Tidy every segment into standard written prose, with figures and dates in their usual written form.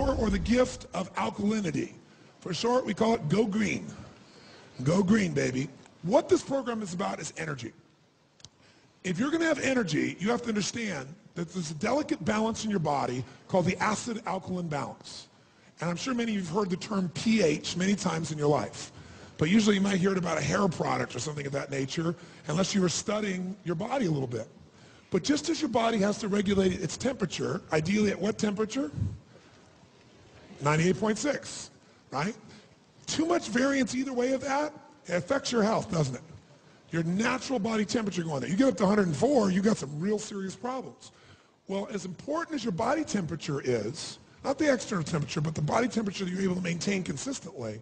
power or the gift of alkalinity. For short, we call it Go Green. Go Green, baby. What this program is about is energy. If you're going to have energy, you have to understand that there's a delicate balance in your body called the acid-alkaline balance. And I'm sure many of you have heard the term pH many times in your life. But usually you might hear it about a hair product or something of that nature, unless you were studying your body a little bit. But just as your body has to regulate its temperature, ideally at what temperature? 98.6, right? Too much variance either way of that, it affects your health, doesn't it? Your natural body temperature going there. You get up to 104, you got some real serious problems. Well, as important as your body temperature is, not the external temperature, but the body temperature that you're able to maintain consistently,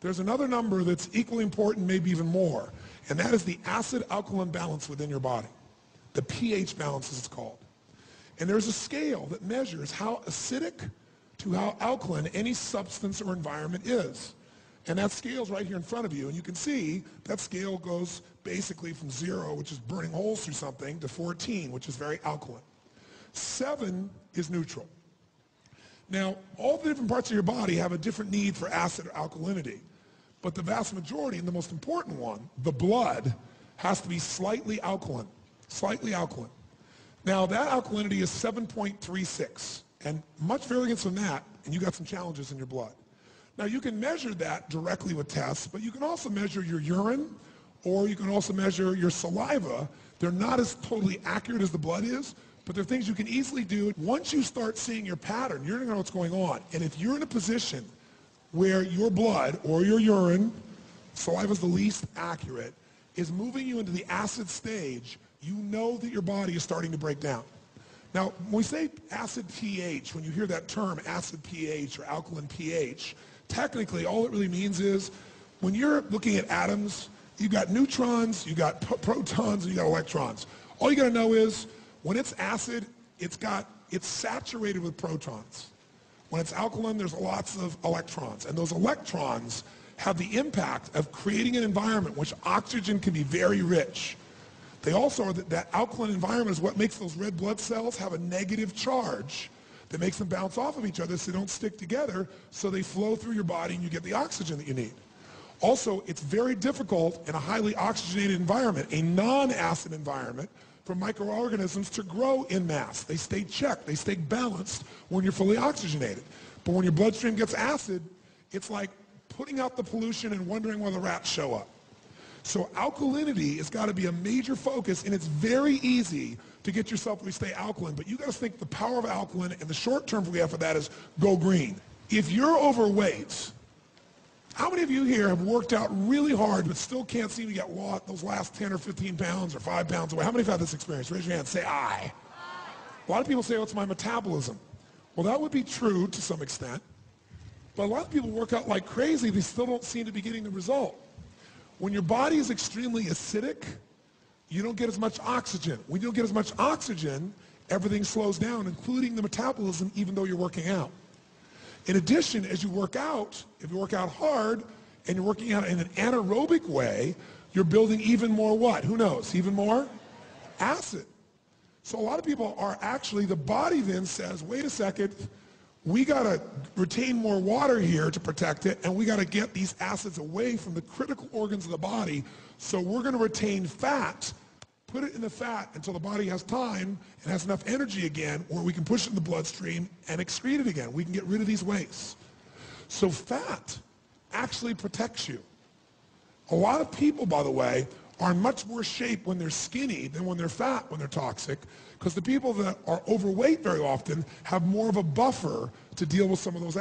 there's another number that's equally important, maybe even more, and that is the acid-alkaline balance within your body. The pH balance, as it's called. And there's a scale that measures how acidic to how alkaline any substance or environment is. And that scale's right here in front of you, and you can see that scale goes basically from 0, which is burning holes through something, to 14, which is very alkaline. 7 is neutral. Now, all the different parts of your body have a different need for acid or alkalinity, but the vast majority, and the most important one, the blood, has to be slightly alkaline. Slightly alkaline. Now, that alkalinity is 7.36, and much variance from that, and you got some challenges in your blood. Now, you can measure that directly with tests, but you can also measure your urine, or you can also measure your saliva. They're not as totally accurate as the blood is, but they're things you can easily do. Once you start seeing your pattern, you're going to know what's going on. And if you're in a position where your blood or your urine, saliva is the least accurate, is moving you into the acid stage, you know that your body is starting to break down. Now, when we say acid pH, when you hear that term, acid pH or alkaline pH, technically all it really means is when you're looking at atoms, you've got neutrons, you've got protons, and you've got electrons. All you got to know is when it's acid, it's saturated with protons. When it's alkaline, there's lots of electrons, and those electrons have the impact of creating an environment in which oxygen can be very rich. They also are that alkaline environment is what makes those red blood cells have a negative charge that makes them bounce off of each other so they don't stick together, so they flow through your body and you get the oxygen that you need. Also, it's very difficult in a highly oxygenated environment, a non-acid environment, for microorganisms to grow in mass. They stay checked, they stay balanced when you're fully oxygenated. But when your bloodstream gets acid, it's like putting out the pollution and wondering where the rats show up. So alkalinity has got to be a major focus, and it's very easy to get yourself to stay alkaline, but you got to think the power of alkaline, and the short term we have for that is Go Green. If you're overweight, how many of you here have worked out really hard but still can't seem to get those last 10 or 15 pounds or 5 pounds away? How many have had this experience? Raise your hand. Say aye. A lot of people say, oh, it's my metabolism. Well, that would be true to some extent, but a lot of people work out like crazy. They still don't seem to be getting the result. When your body is extremely acidic, you don't get as much oxygen. When you don't get as much oxygen, everything slows down, including the metabolism, even though you're working out. In addition, as you work out, if you work out hard and you're working out in an anaerobic way, you're building even more what? Who knows? Even more acid. So a lot of people are actually, the body then says, wait a second, we got to retain more water here to protect it, and we got to get these acids away from the critical organs of the body, so we're going to retain fat, put it in the fat until the body has time and has enough energy again where we can push it in the bloodstream and excrete it again. We can get rid of these wastes. So fat actually protects you. A lot of people, by the way, are in much worse shape when they're skinny than when they're fat, when they're toxic, because the people that are overweight very often have more of a buffer to deal with some of those